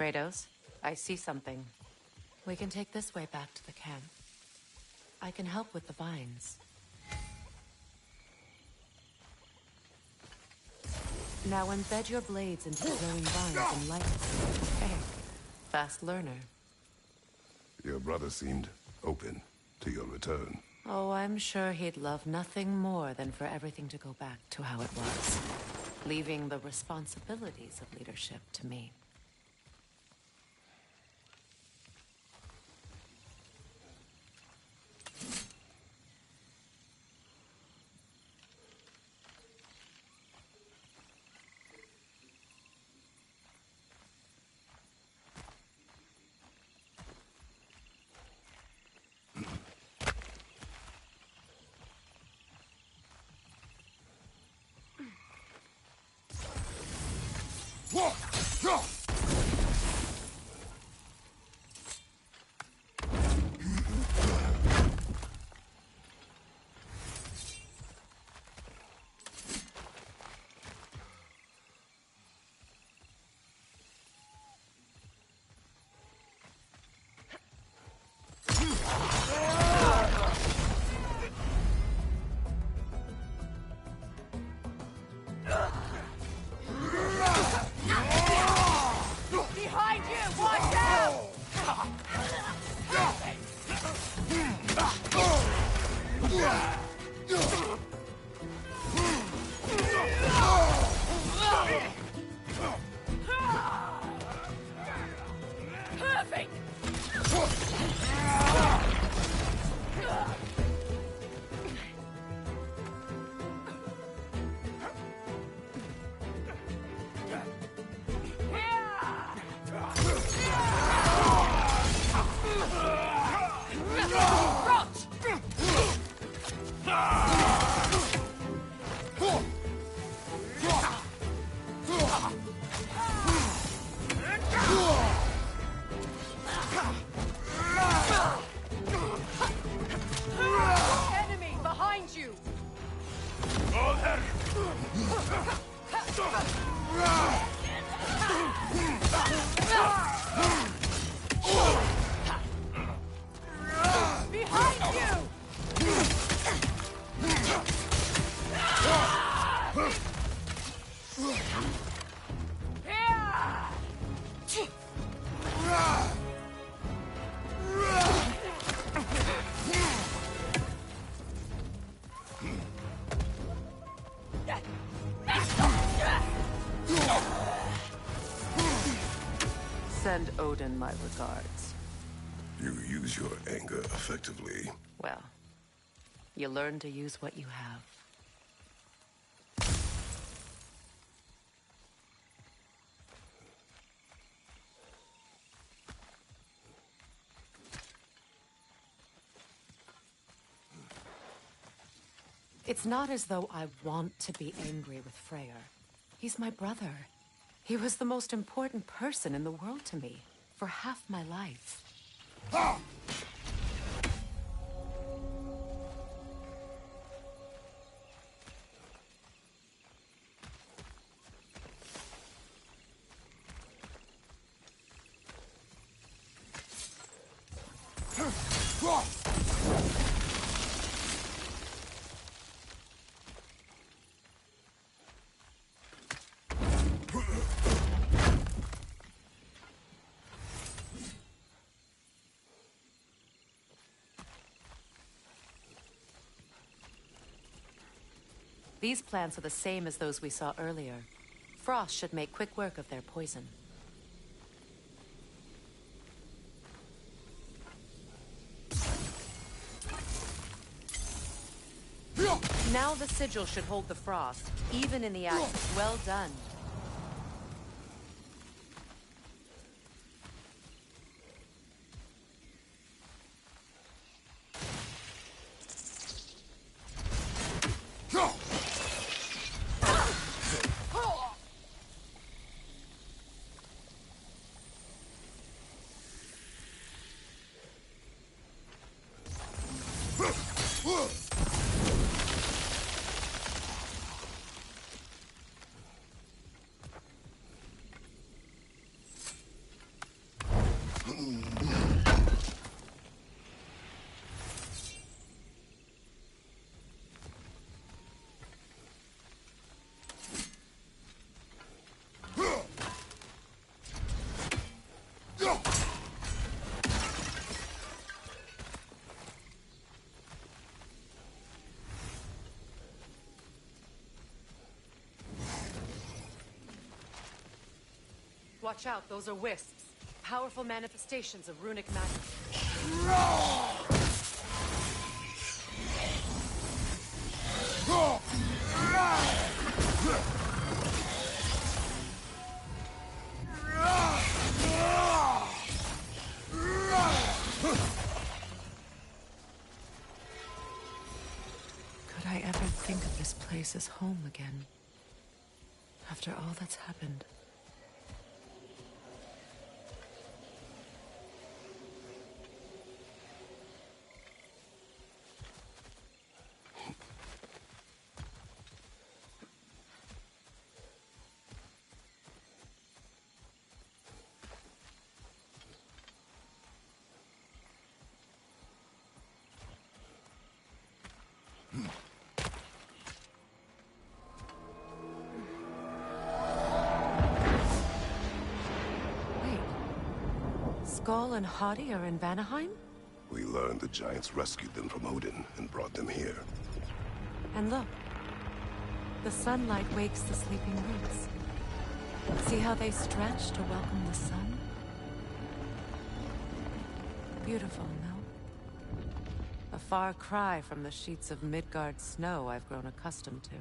Kratos, I see something. We can take this way back to the camp. I can help with the vines. Now embed your blades into the glowing vines and light it. Hey, fast learner. Your brother seemed open to your return. Oh, I'm sure he'd love nothing more than for everything to go back to how it was, leaving the responsibilities of leadership to me. Behind you! Watch out! Perfect! Enemy behind you! Behind you! Send Odin my regards. You use your anger effectively. Well, you learn to use what you have. It's not as though I want to be angry with Freyr. He's my brother. He was the most important person in the world to me for half my life. These plants are the same as those we saw earlier. Frost should make quick work of their poison. Now the sigil should hold the frost, even in the ice. Well done. Watch out, those are wisps. Powerful manifestations of runic magic. Could I ever think of this place as home again? After all that's happened. Skull and Hadi are in Vanaheim? We learned the giants rescued them from Odin and brought them here. And look. The sunlight wakes the sleeping roots. See how they stretch to welcome the sun? Beautiful, no? A far cry from the sheets of Midgard snow I've grown accustomed to.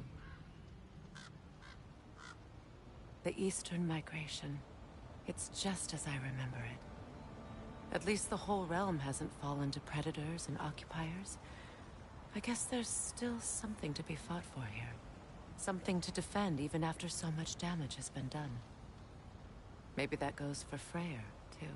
The Eastern Migration. It's just as I remember it. At least the whole realm hasn't fallen to predators and occupiers. I guess there's still something to be fought for here. Something to defend even after so much damage has been done. Maybe that goes for Freyr, too.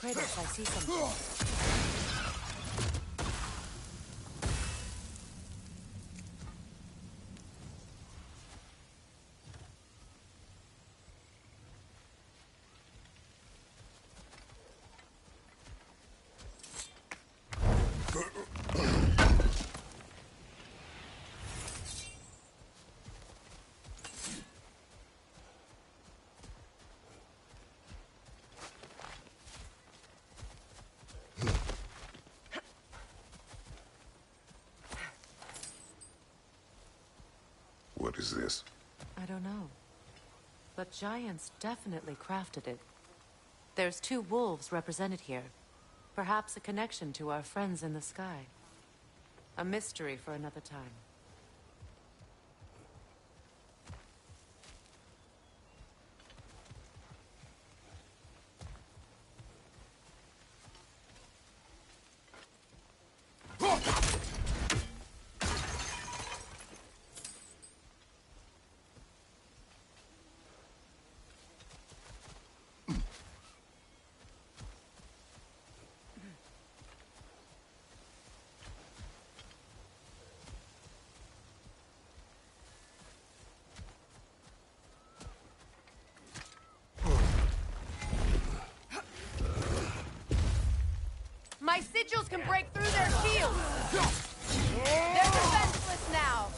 Kratos, I see something. What is this? I don't know. But giants definitely crafted it. There's 2 wolves represented here. Perhaps a connection to our friends in the sky. A mystery for another time. My sigils can break through their shields! They're defenseless now!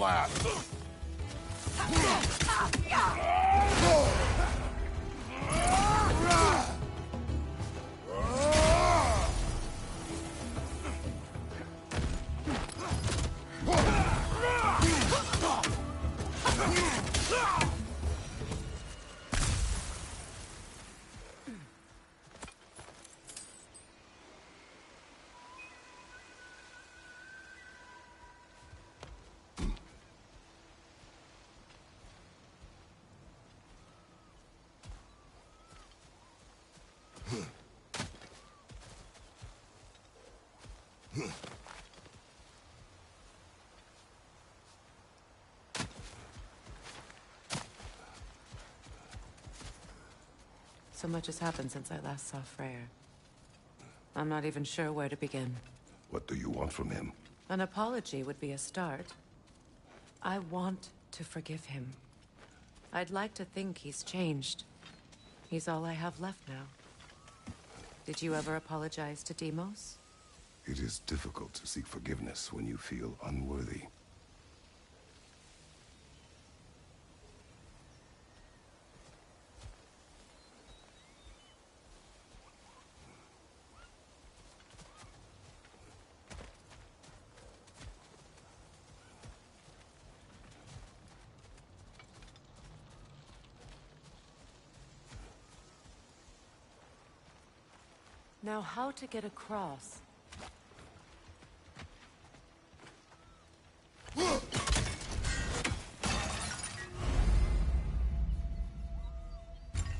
flat! So much has happened since I last saw Freyr. I'm not even sure where to begin. What do you want from him? An apology would be a start. I want to forgive him. I'd like to think he's changed. He's all I have left now. Did you ever apologize to Deimos? It is difficult to seek forgiveness when you feel unworthy. Now, how to get across?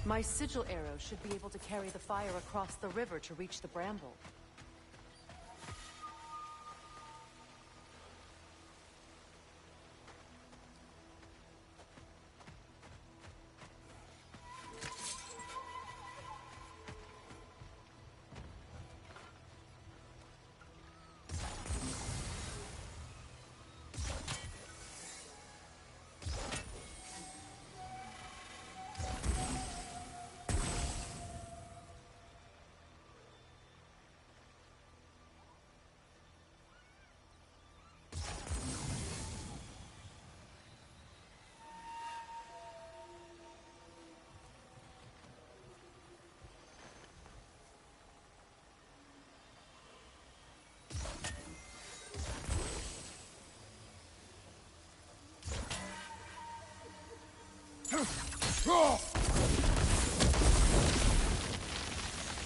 My sigil arrow should be able to carry the fire across the river to reach the bramble.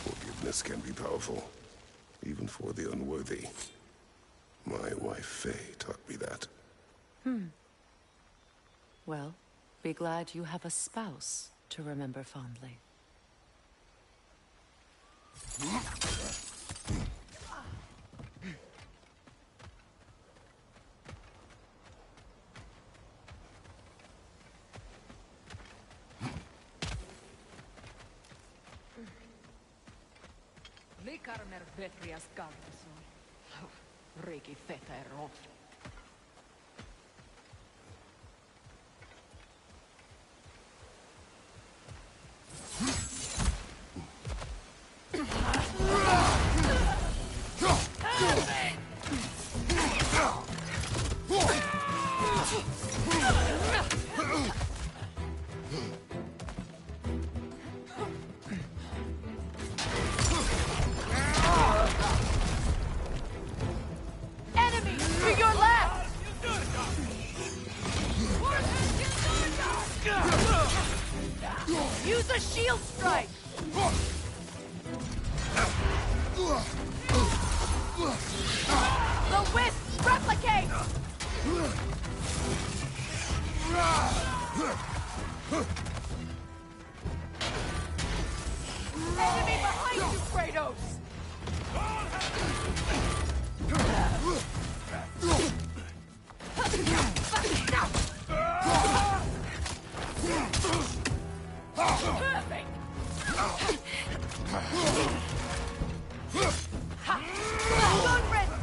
Forgiveness can be powerful, even for the unworthy. My wife Faye taught me that. Well, be glad you have a spouse to remember fondly. Likarmer Vetrias Gardason. Riki Fetero. Enemy to your left! Use a shield strike! The wisps replicate! Enemy behind you, Kratos! Perfect! Good riddance!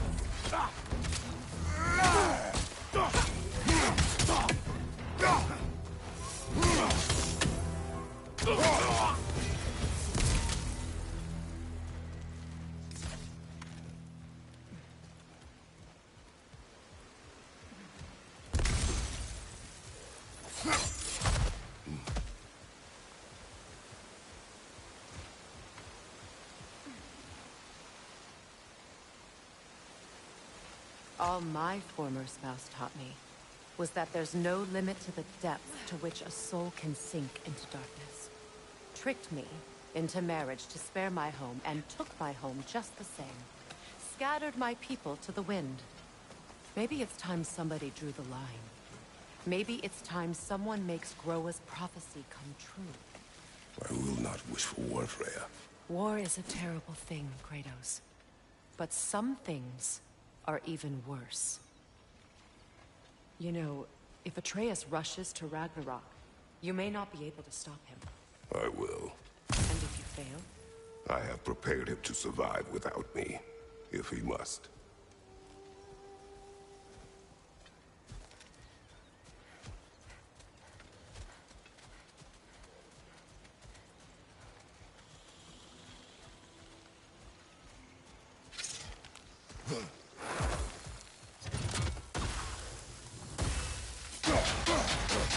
All my former spouse taught me was that there's no limit to the depth to which a soul can sink into darkness. Tricked me into marriage to spare my home, and took my home just the same. Scattered my people to the wind. Maybe it's time somebody drew the line. Maybe it's time someone makes Groa's prophecy come true. I will not wish for war, Freya. War is a terrible thing, Kratos. But some things are even worse. You know, if Atreus rushes to Ragnarok, you may not be able to stop him. I will. And if you fail? I have prepared him to survive without me, if he must.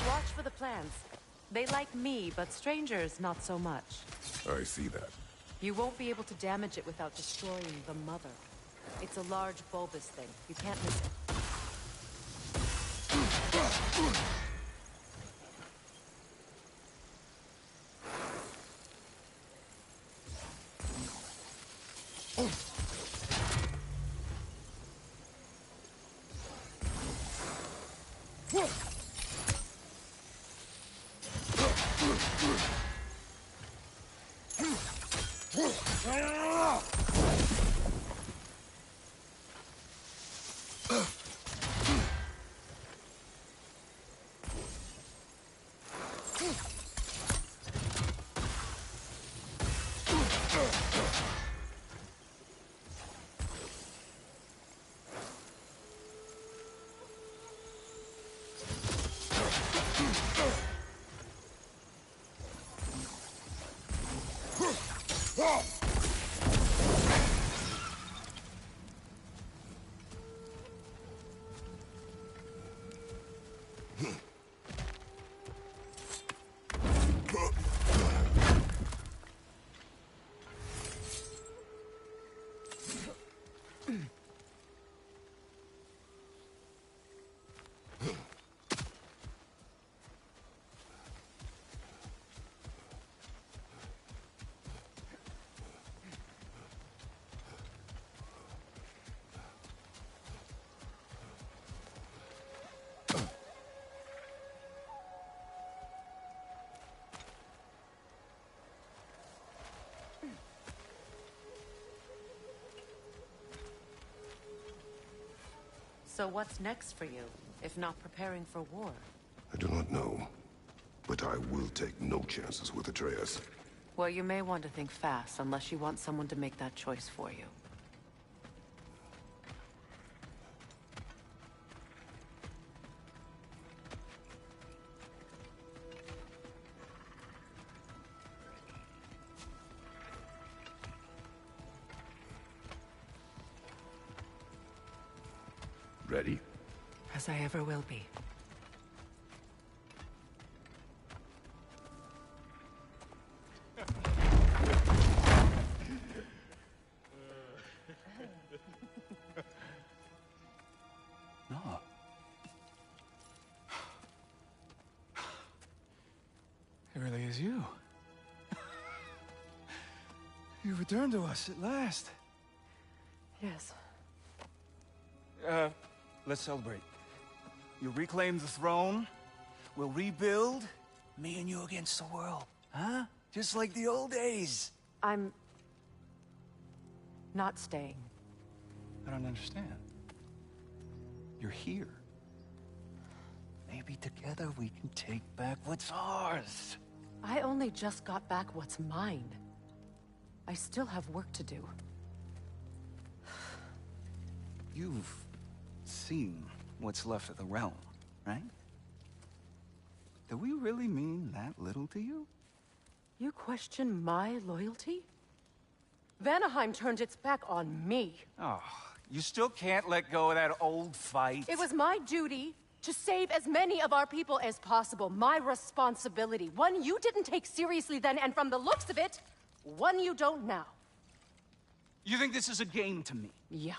Watch for the plants. They like me, but strangers not so much. I see that. You won't be able to damage it without destroying the mother. It's a large bulbous thing. You can't miss it. So what's next for you, if not preparing for war? I do not know, but I will take no chances with Atreus. Well, you may want to think fast, unless you want someone to make that choice for you. Ready? As I ever will be. No. It really is you. You returned to us at last. Yes. Let's celebrate. You reclaim the throne, we'll rebuild, me and you against the world, huh? Just like the old days. I'm... not staying. I don't understand. You're here. Maybe together we can take back what's ours. I only just got back what's mine. I still have work to do. You've seen what's left of the realm, right? Do we really mean that little to you? You question my loyalty? Vanaheim turned its back on me. Oh, you still can't let go of that old fight? It was my duty to save as many of our people as possible. My responsibility. One you didn't take seriously then, and from the looks of it, one you don't now. You think this is a game to me? Yeah.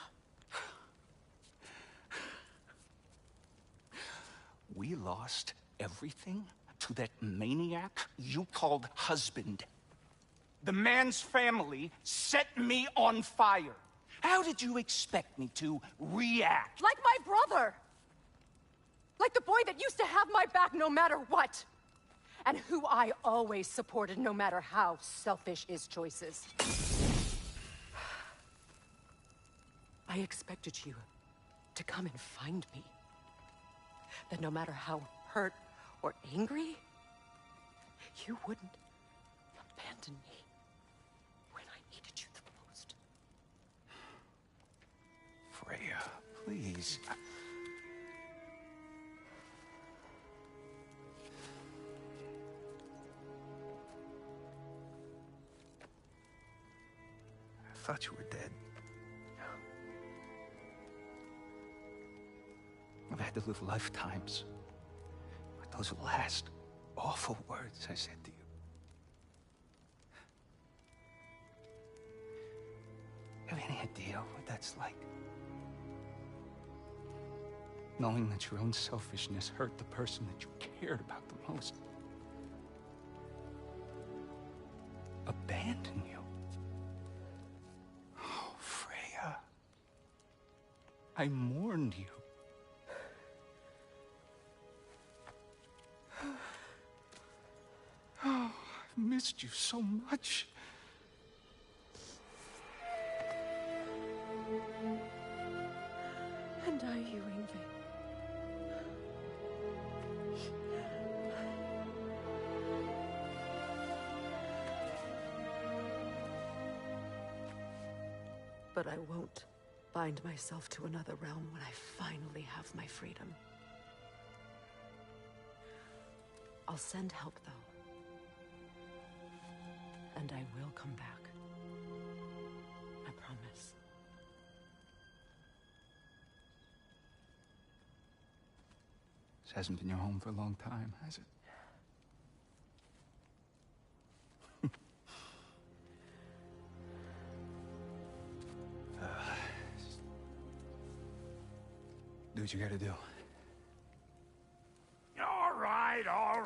We lost everything to that maniac you called husband. The man's family set me on fire. How did you expect me to react? Like my brother! Like the boy that used to have my back no matter what! And who I always supported no matter how selfish his choices. I expected you to come and find me. That no matter how hurt or angry, you wouldn't abandon me when I needed you the most. Freya, please. I thought you were dead. I've had to live lifetimes with those last awful words I said to you. Have any idea what that's like? Knowing that your own selfishness hurt the person that you cared about the most. Abandon you. Oh, Freya. I mourned you. Oh, I've missed you so much. And are you, Envy? But I won't bind myself to another realm when I finally have my freedom. I'll send help, though. And I will come back. I promise. This hasn't been your home for a long time, has it? Do what you gotta do. All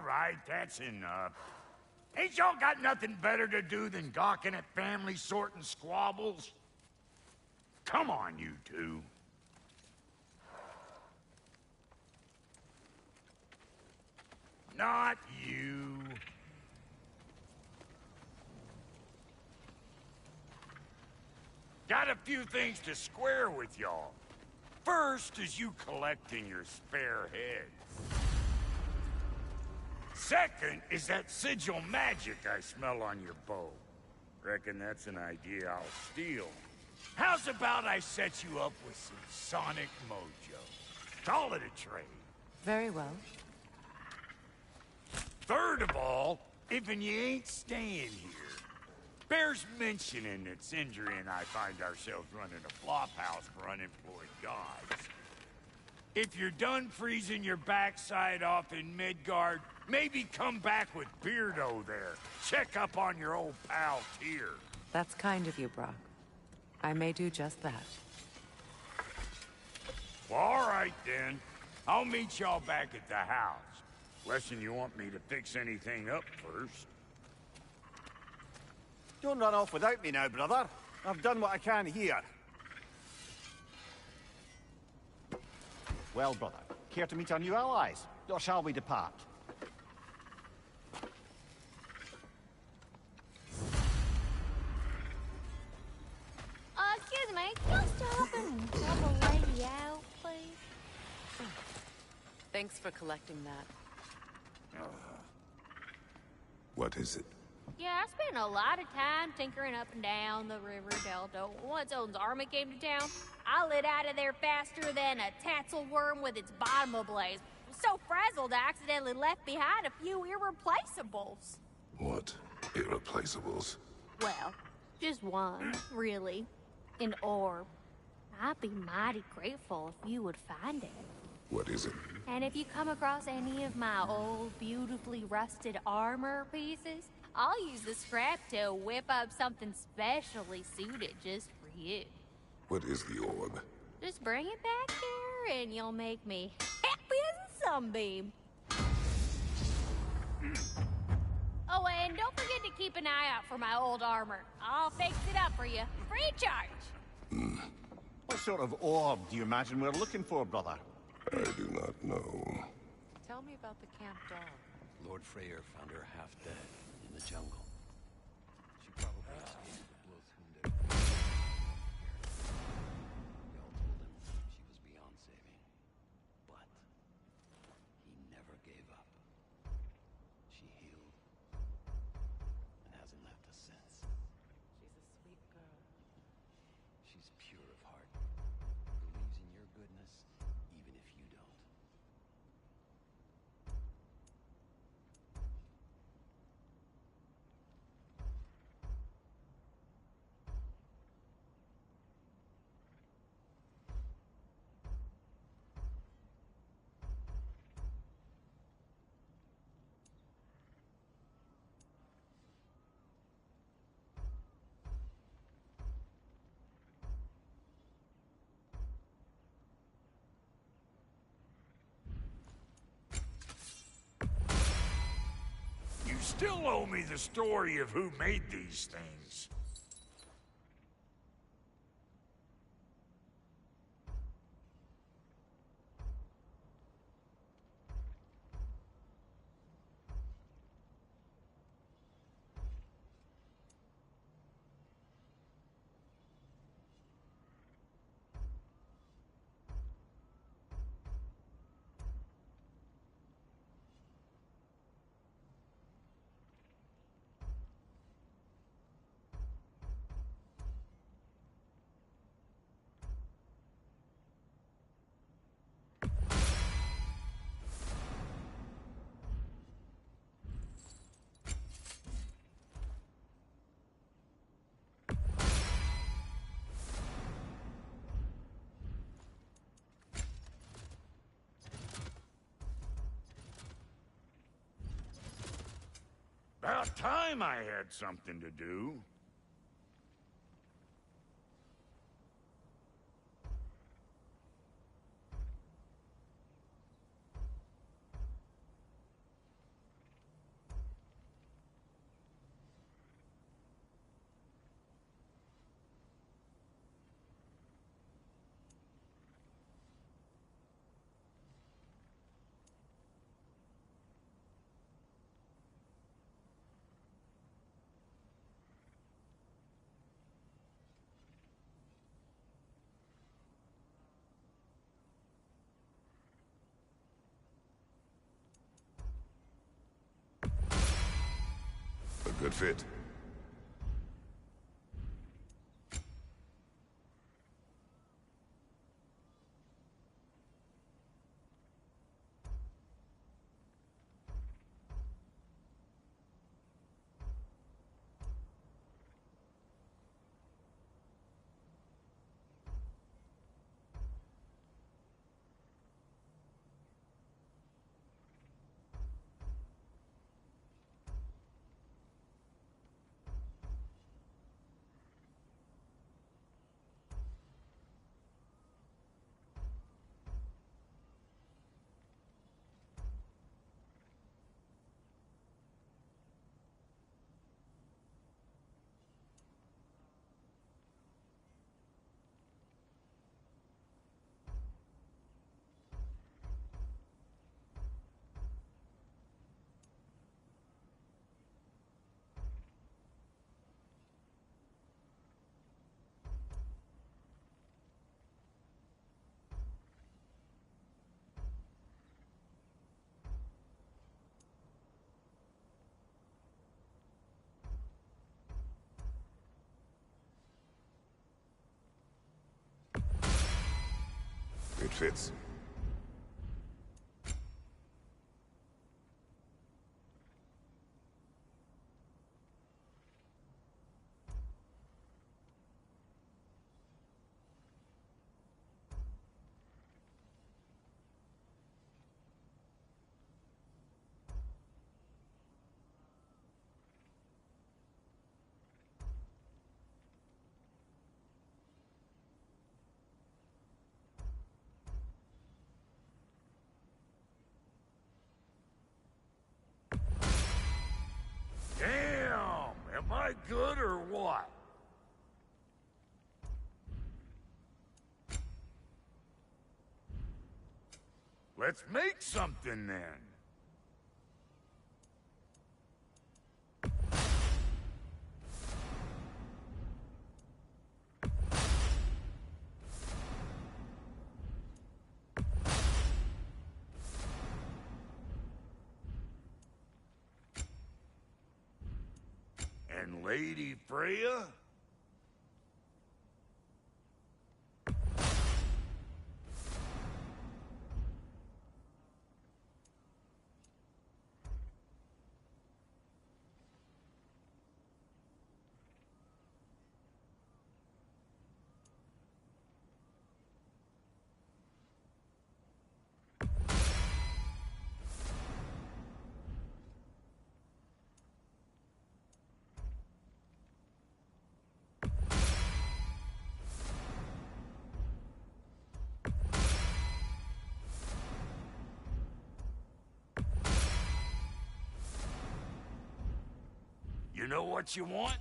right, that's enough. Ain't y'all got nothing better to do than gawking at family sorting squabbles? Come on, you two. Not you. Got a few things to square with y'all. First is you collecting your spare heads. Second is that sigil magic I smell on your bow. Reckon that's an idea I'll steal. How's about I set you up with some sonic mojo? Call it a trade. Very well. Third of all, if you ain't staying here, bears mentioning that Sindri and I find ourselves running a flop house for unemployed gods. If you're done freezing your backside off in Midgard, maybe come back with Beardo there. Check up on your old pal Tyr. That's kind of you, Brock. I may do just that. Well, all right then. I'll meet y'all back at the house. Lesson you want me to fix anything up first. Don't run off without me now, brother. I've done what I can here. Well, brother, care to meet our new allies? Or shall we depart? Excuse me, can you stop and help a lady out, please? Thanks for collecting that. What is it? Yeah, I spent a lot of time tinkering up and down the river delta. Once Odin's army came to town, I lit out of there faster than a tassel worm with its bottom ablaze. So frazzled, I accidentally left behind a few irreplaceables. What? Irreplaceables? Well, just one, really. An orb. I'd be mighty grateful if you would find it. What is it? And if you come across any of my old, beautifully rusted armor pieces, I'll use the scrap to whip up something specially suited just for you. What is the orb? Just bring it back here and you'll make me happy as a sunbeam. Oh, and don't forget to keep an eye out for my old armor. I'll fix it up for you. Free charge. What sort of orb do you imagine we're looking for, brother? I do not know. Tell me about the camp doll. Lord Freyr found her half dead in the jungle. She probably escaped the blows wounded. We all told him she was beyond saving. But he never gave up. She healed and hasn't left us since. She's a sweet girl. She's pure of heart. Believes in your goodness, even if you don't. You still owe me the story of who made these things. About time I had something to do. A good fit. It fits. Let's make something then. And Lady Freya? You know what you want?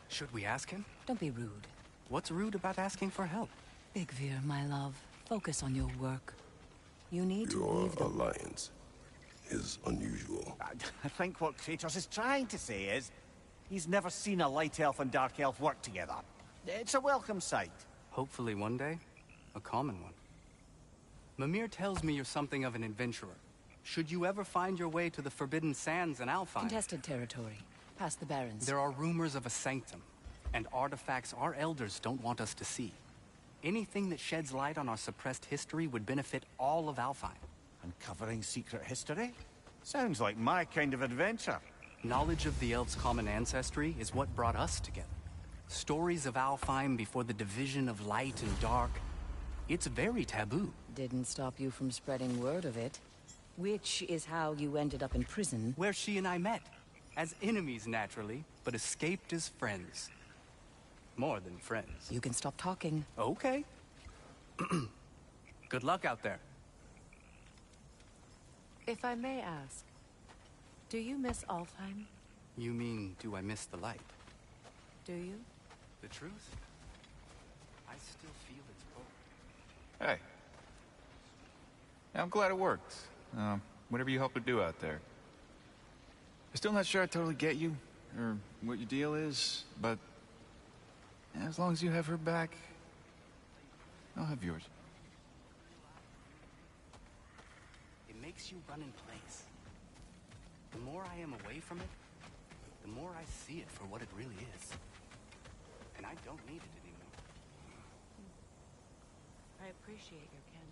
Should we ask him? Don't be rude. What's rude about asking for help? Big Veer, my love. Focus on your work. You need to Your leave the... alliance is unusual. I think what Kratos is trying to say is, he's never seen a light elf and dark elf work together. It's a welcome sight. Hopefully one day, a common one. Mimir tells me you're something of an adventurer. Should you ever find your way to the Forbidden Sands in Alfheim... Contested territory. Past the Barrens. There are rumors of a sanctum, and artifacts our elders don't want us to see. Anything that sheds light on our suppressed history would benefit all of Alfheim. Uncovering secret history? Sounds like my kind of adventure. Knowledge of the elves' common ancestry is what brought us together. Stories of Alfheim before the division of light and dark. It's very taboo. Didn't stop you from spreading word of it. Which is how you ended up in prison. Where she and I met. As enemies, naturally, but escaped as friends. More than friends. You can stop talking. Okay. Good luck out there. If I may ask, do you miss Alfheim? You mean, do I miss the light? Do you? The truth? I still feel its pull. Hey. Yeah, I'm glad it worked. Whatever you helped her do out there. I'm still not sure I totally get you, or what your deal is, but as long as you have her back, I'll have yours. It makes you run in place. The more I am away from it, the more I see it for what it really is. and I don't need it anymore. I appreciate your candor.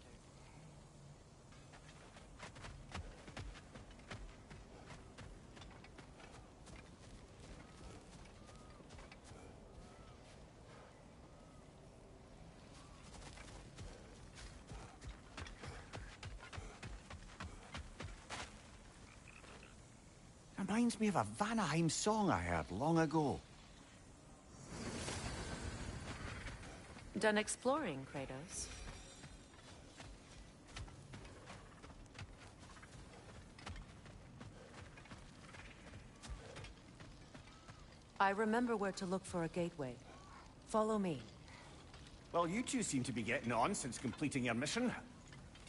Reminds me of a Vanaheim song I heard long ago. Done exploring, Kratos? I remember where to look for a gateway. Follow me. Well, you two seem to be getting on since completing your mission.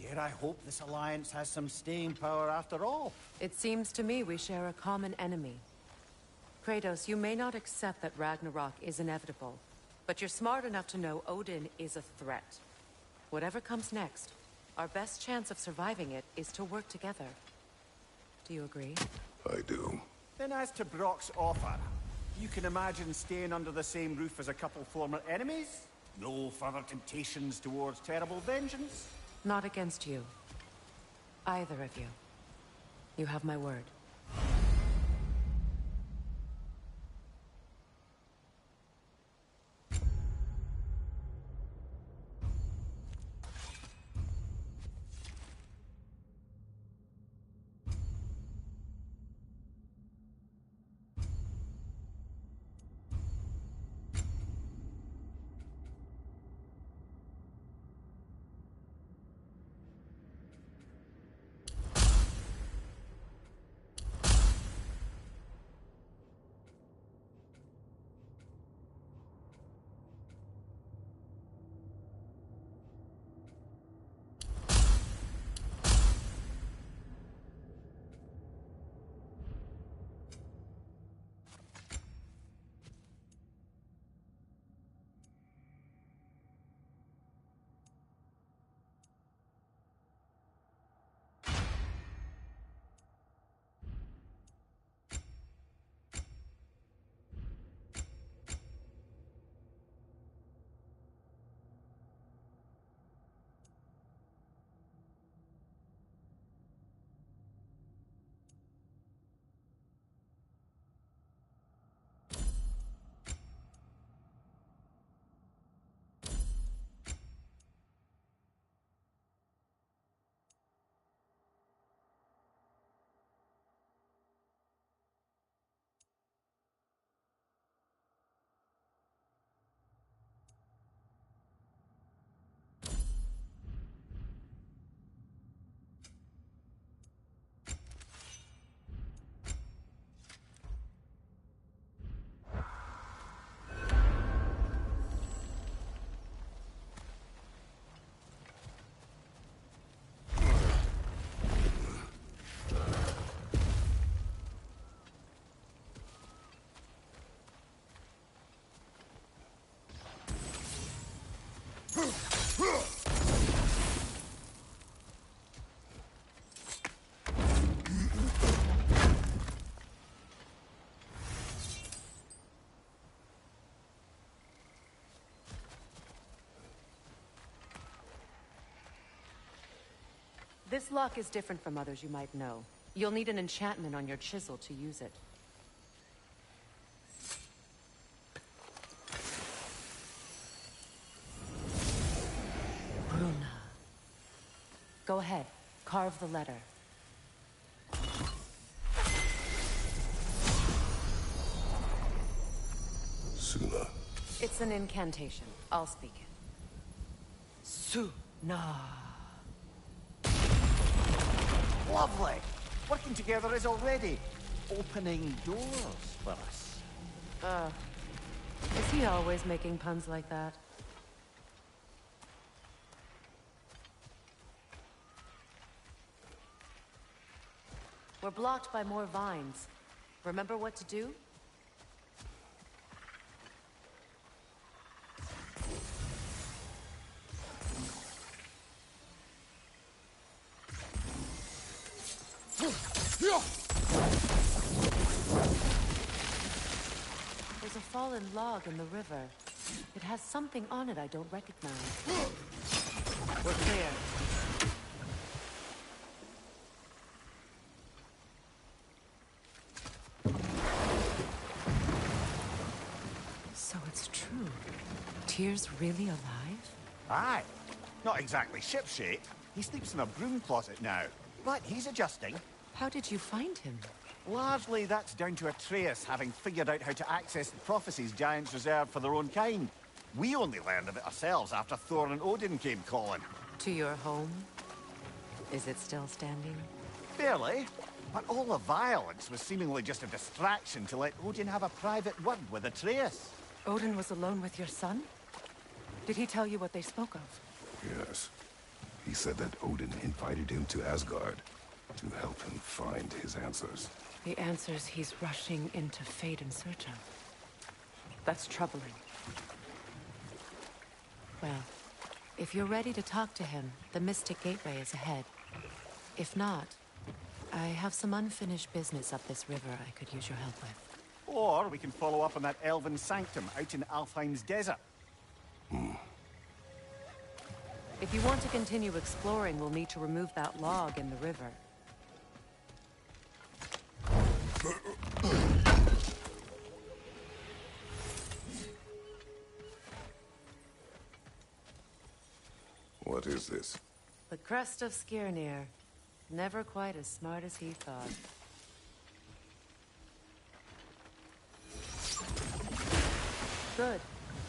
Dare I hope this alliance has some staying power after all? It seems to me we share a common enemy. Kratos, you may not accept that Ragnarok is inevitable, but you're smart enough to know Odin is a threat. Whatever comes next, our best chance of surviving it is to work together. Do you agree? I do. Then as to Brock's offer, you can imagine staying under the same roof as a couple former enemies? No further temptations towards terrible vengeance? Not against you. Either of you. You have my word. This lock is different from others you might know. You'll need an enchantment on your chisel to use it. Bruna. Go ahead. Carve the letter. Suna. It's an incantation. I'll speak it. Suna. Lovely! Working together is already opening doors for us. Is he always making puns like that? We're blocked by more vines. Remember what to do? There's a fallen log in the river. It has something on it I don't recognize. We're clear. So it's true. Tyr's really alive? Aye. Not exactly shipshape. He sleeps in a broom closet now. But he's adjusting. How did you find him? Largely, that's down to Atreus having figured out how to access the prophecies giants reserved for their own kind. We only learned of it ourselves after Thor and Odin came calling. To your home? Is it still standing? Barely. But all the violence was seemingly just a distraction to let Odin have a private word with Atreus. Odin was alone with your son? Did he tell you what they spoke of? Yes. He said that Odin invited him to Asgard to help him find his answers. The answers he's rushing into fate in search of. That's troubling. Well, if you're ready to talk to him, the Mystic Gateway is ahead. If not, I have some unfinished business up this river I could use your help with. Or we can follow up on that elven sanctum out in Alfheim's desert. If you want to continue exploring, we'll need to remove that log in the river. What is this? The crest of Skirnir. Never quite as smart as he thought. Good.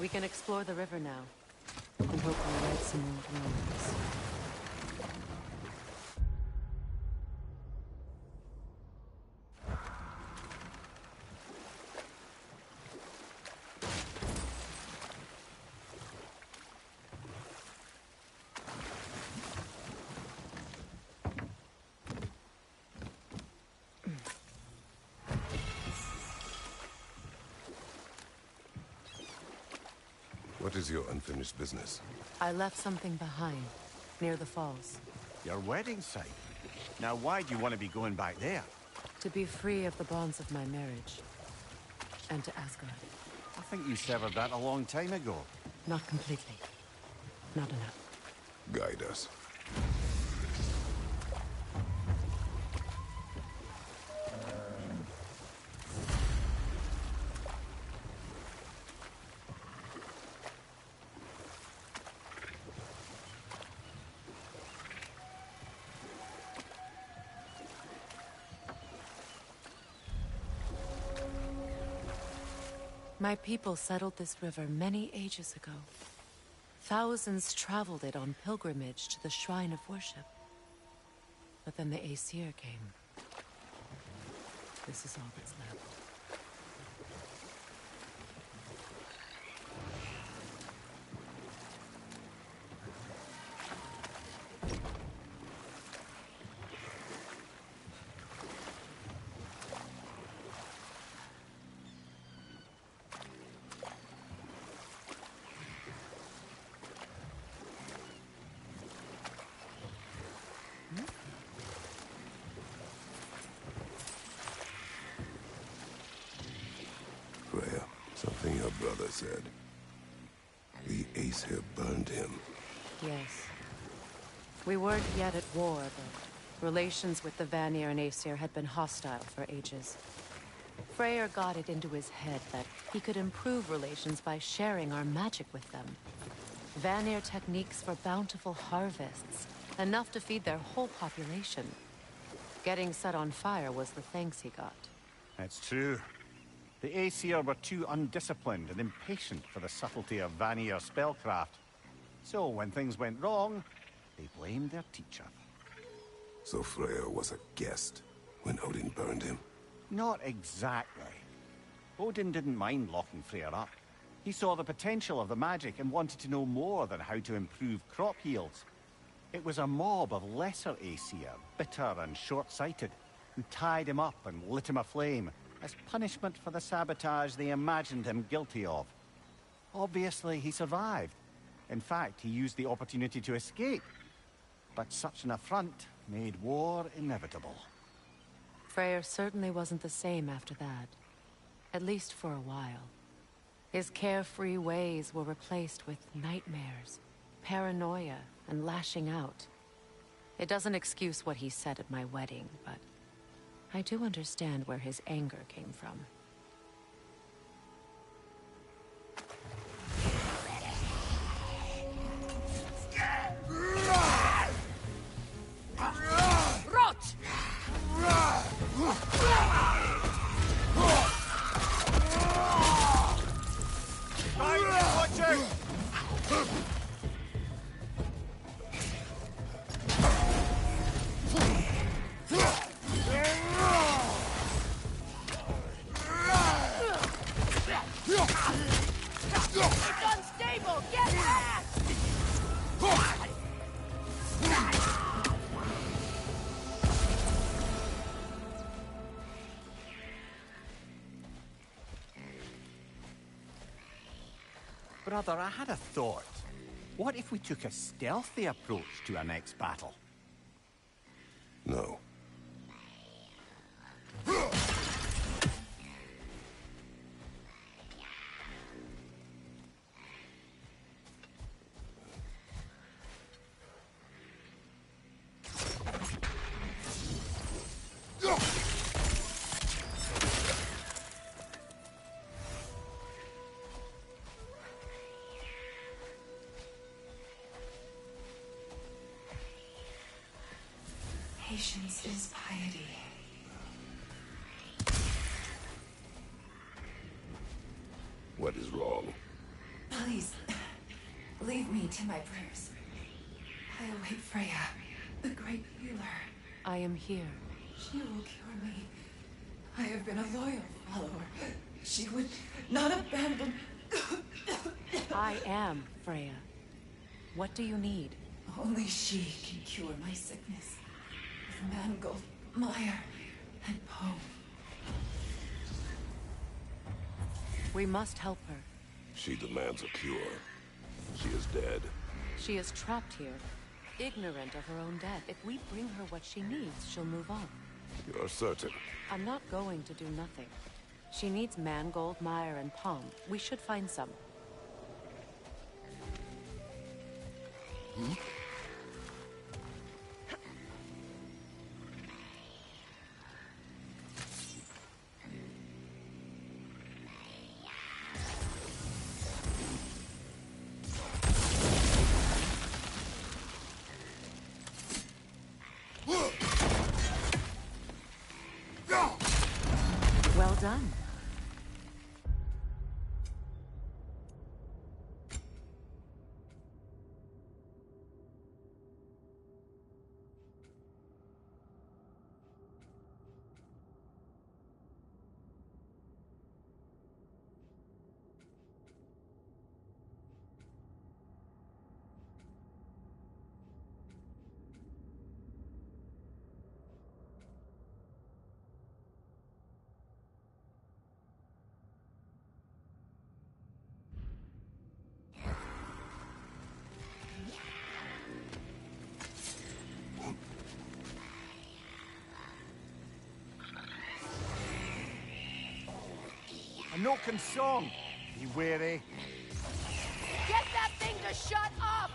We can explore the river now. And hope we read some old ruins. What is your unfinished business? I left something behind, near the falls. Your wedding site. Now why do you want to be going back there? To be free of the bonds of my marriage. And to Asgard. I think you severed that a long time ago. Not completely. Not enough. Guide us. My people settled this river many ages ago. Thousands traveled it on pilgrimage to the shrine of worship. But then the Aesir came. This is all that's left. Freya, something your brother said. The Aesir burned him. Yes. We weren't yet at war, but relations with the Vanir and Aesir had been hostile for ages. Freyr got it into his head that he could improve relations by sharing our magic with them. Vanir techniques for bountiful harvests, enough to feed their whole population. Getting set on fire was the thanks he got. That's true. The Aesir were too undisciplined and impatient for the subtlety of Vanir spellcraft. So when things went wrong, they blamed their teacher. So Freya was a guest when Odin burned him? Not exactly. Odin didn't mind locking Freyr up. He saw the potential of the magic and wanted to know more than how to improve crop yields. It was a mob of lesser Aesir, bitter and short-sighted, who tied him up and lit him aflame as punishment for the sabotage they imagined him guilty of. Obviously, he survived. In fact, he used the opportunity to escape. But such an affront made war inevitable. Freyr certainly wasn't the same after that. At least for a while. His carefree ways were replaced with nightmares, paranoia, and lashing out. It doesn't excuse what he said at my wedding, but I do understand where his anger came from. Rot! It's unstable! Get back! Brother, I had a thought. What if we took a stealthy approach to our next battle? No. Patience is piety. What is wrong? Please, leave me to my prayers. I await Freya, the great healer. I am here. She will cure me. I have been a loyal follower. She would not abandon... I am Freya. What do you need? Only she can cure my sickness. With mangold, mire, and poem. We must help her. She demands a cure. She is dead. She is trapped here, ignorant of her own death. If we bring her what she needs, she'll move on. You're certain? I'm not going to do nothing. She needs mangold, mire, and palm. We should find some. Hmm? Well done. A Noken song. Be wary. Get that thing to shut up!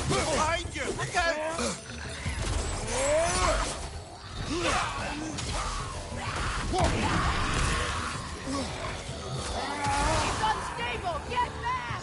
Behind you! Look out! It's unstable! Get back!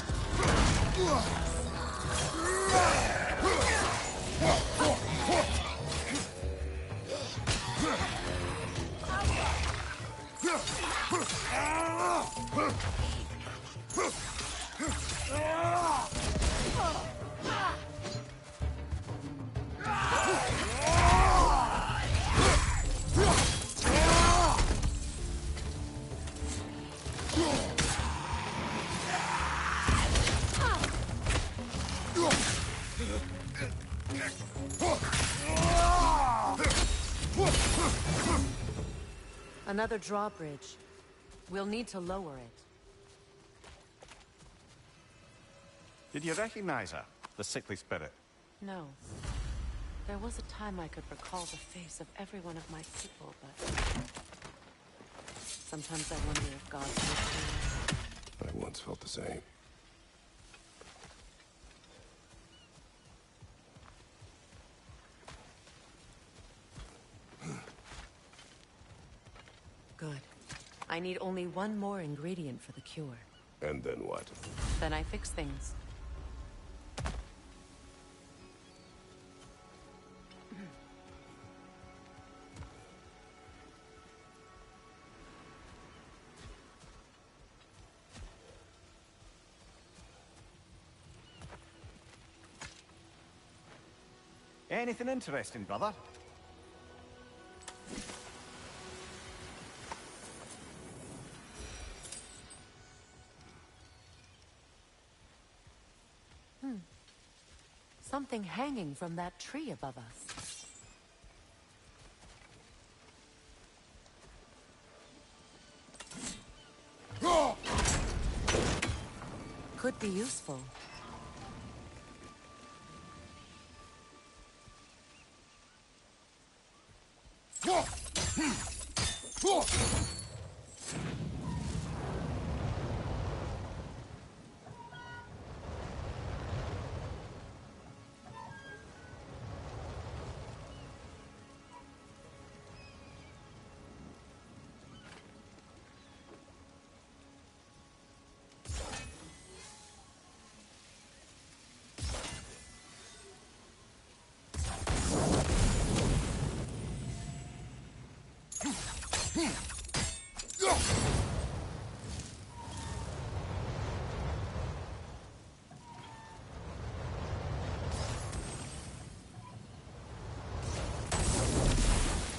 Another drawbridge. We'll need to lower it. Did you recognize her, the sickly spirit? No. There was a time I could recall the face of every one of my people, but... sometimes I wonder if God's with me. I once felt the same. Good. I need only one more ingredient for the cure. And then what? Then I fix things. Anything interesting, brother? Something hanging from that tree above us. Could be useful.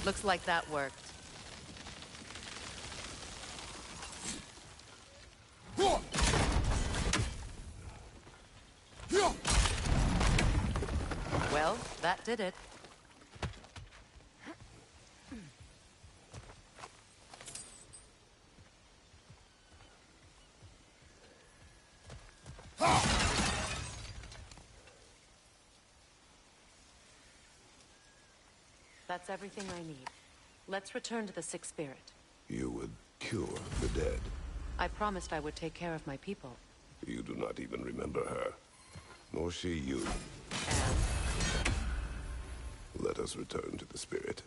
Looks like that worked. Well, that did it. That's everything I need. Let's return to the Sick Spirit. You would cure the dead. I promised I would take care of my people. You do not even remember her. Nor she you. And? Let us return to the spirit.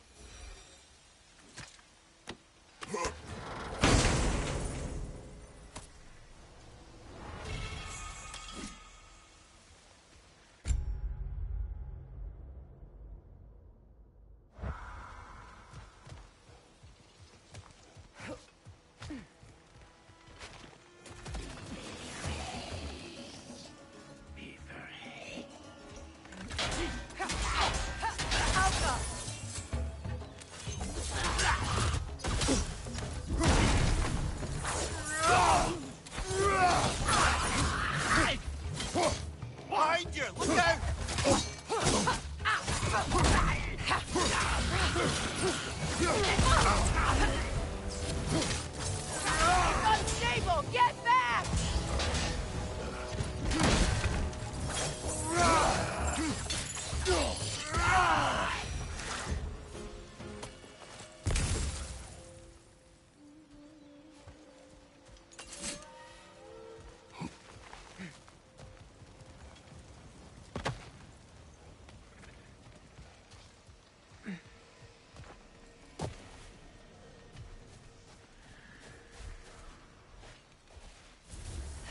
Unstable! Get back!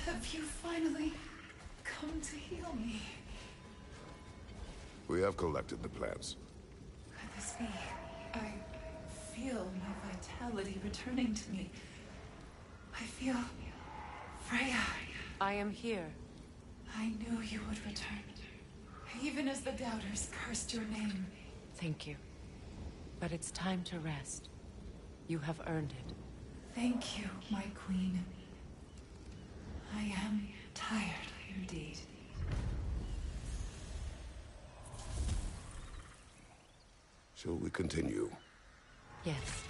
Have you finally come to heal me? We have collected the plants. Could this be? I feel my vitality returning to me. I feel... Freya. I am here. I knew you would return. Even as the doubters cursed your name. Thank you. But it's time to rest. You have earned it. Thank you, my queen. I am tired indeed. Shall we continue? Yes.